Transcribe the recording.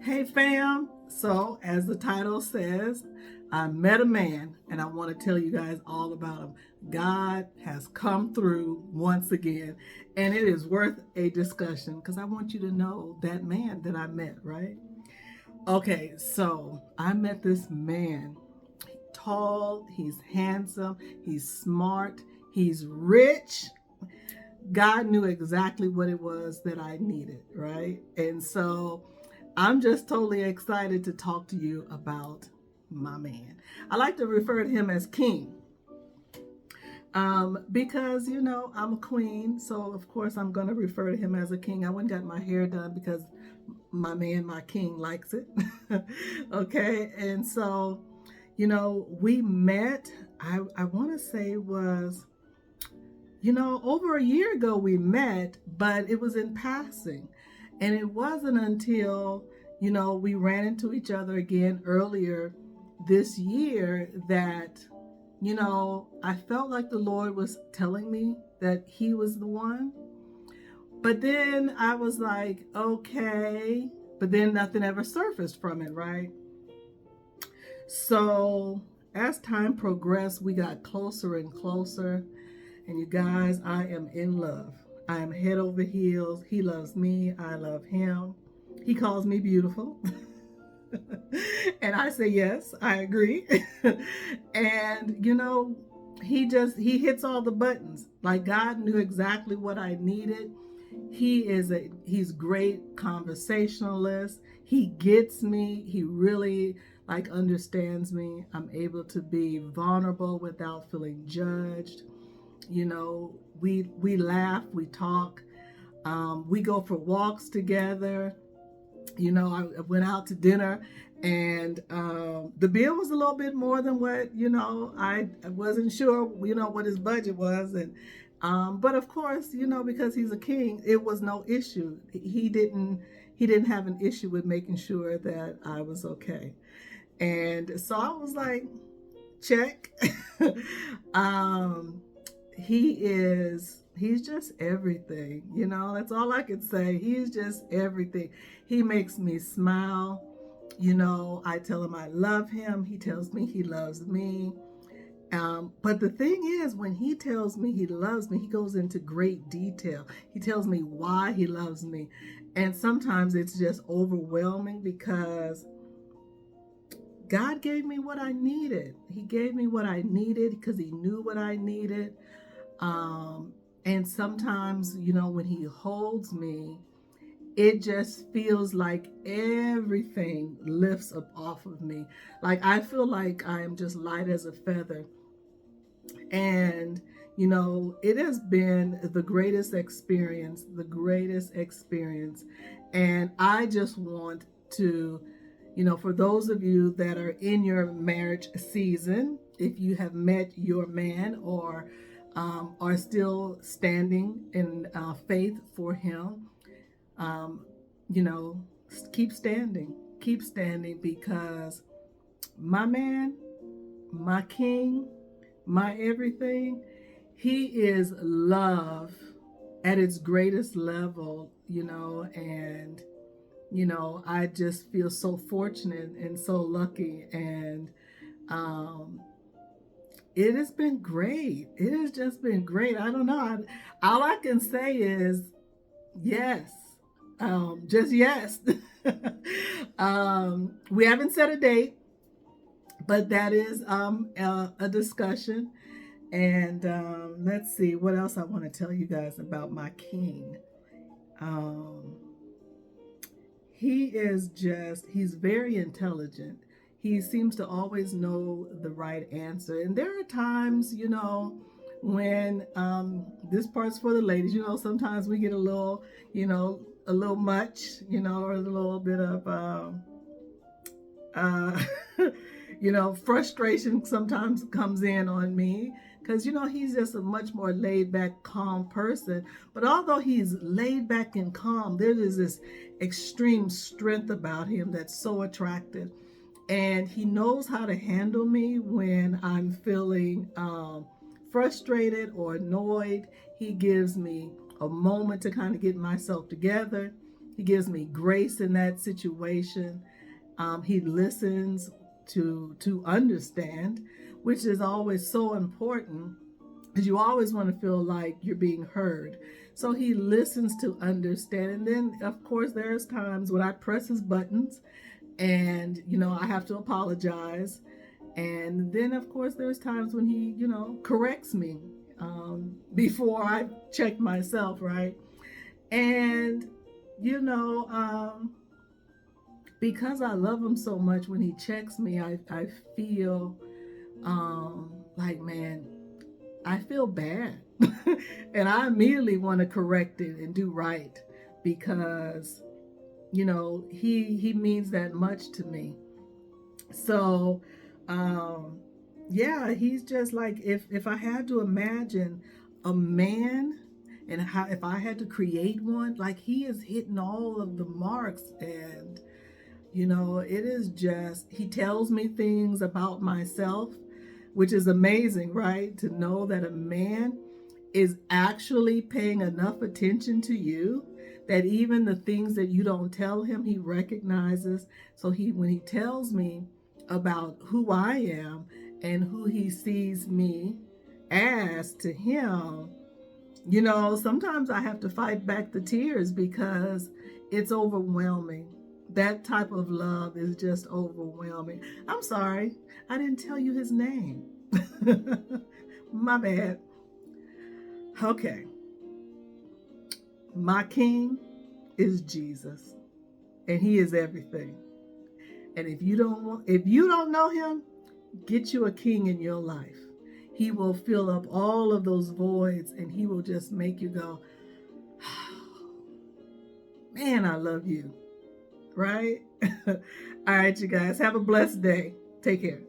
Hey fam, so as the title says, I met a man and I want to tell you guys all about him. God has come through once again, and it is worth a discussion because I want you to know that man that I met, right? Okay, so I met this man. Tall, he's handsome, he's smart, he's rich. God knew exactly what it was that I needed, right? And so I'm just totally excited to talk to you about my man. I like to refer to him as King because, I'm a queen. So, of course, I'm going to refer to him as a king. I went and got my hair done because my man, my king, likes it. Okay. And so, we met, I want to say was over a year ago we met, but it was in passing. And it wasn't until, we ran into each other again earlier this year that, I felt like the Lord was telling me that he was the one. But then I was like, okay, but then nothing ever surfaced from it, right? So as time progressed, we got closer and closer. And you guys, I am in love. I am head over heels. He loves me. I love him. He calls me beautiful. And I say, yes, I agree. And, he hits all the buttons. Like God knew exactly what I needed. He's great conversationalist. He gets me. He really understands me. I'm able to be vulnerable without feeling judged. We laugh, we talk, we go for walks together. I went out to dinner, and the bill was a little bit more than what I wasn't sure what his budget was. And but of course, because he's a king, it was no issue. He didn't have an issue with making sure that I was okay. And so I was like, check. um he's just everything. That's all I could say. He's just everything. He makes me smile. I tell him I love him. He tells me he loves me. But the thing is, when he tells me he loves me, he goes into great detail. He tells me why he loves me. And sometimes it's just overwhelming because God gave me what I needed. He gave me what I needed because he knew what I needed. And sometimes, when he holds me, it just feels like everything lifts up off of me. Like I feel like I am just light as a feather. And, it has been the greatest experience, the greatest experience. And I just want to, for those of you that are in your marriage season, if you have met your man or are still standing in faith for him, um, you know, keep standing because my man, my king, my everything, he is love at its greatest level, and I just feel so fortunate and so lucky. And um, it has been great. It has just been great. I don't know. All I can say is yes. Just yes. We haven't set a date, but that is a discussion. And let's see what else I want to tell you guys about my king. Um, he's very intelligent. He seems to always know the right answer. And there are times, when this part's for the ladies, sometimes we get a little much, or a little bit of, uh, frustration sometimes comes in on me because he's just a much more laid back, calm person. But although he's laid back and calm, there is this extreme strength about him that's so attractive. And he knows how to handle me when I'm feeling frustrated or annoyed. He gives me a moment to kind of get myself together. He gives me grace in that situation. He listens to understand, which is always so important because you always want to feel like you're being heard. So he listens to understand. And then, of course, there's times when I press his buttons and, I have to apologize. And then, of course, there's times when he, corrects me before I check myself, right? And, you know, because I love him so much, when he checks me, I feel like, man, I feel bad. And I immediately want to correct it and do right because, he means that much to me. So, yeah, he's just like, if I had to imagine a man and how, if I had to create one, like he is hitting all of the marks. And it is just, he tells me things about myself, which is amazing, right? To know that a man is actually paying enough attention to you that even the things that you don't tell him, he recognizes. So when he tells me about who I am and who he sees me as to him, sometimes I have to fight back the tears because it's overwhelming. That type of love is just overwhelming. I'm sorry, I didn't tell you his name. My bad. Okay. My king is Jesus, and he is everything. And if you don't know him, get you a king in your life. He will fill up all of those voids and he will just make you go, man, I love you. Right? All right, you guys, have a blessed day. Take care.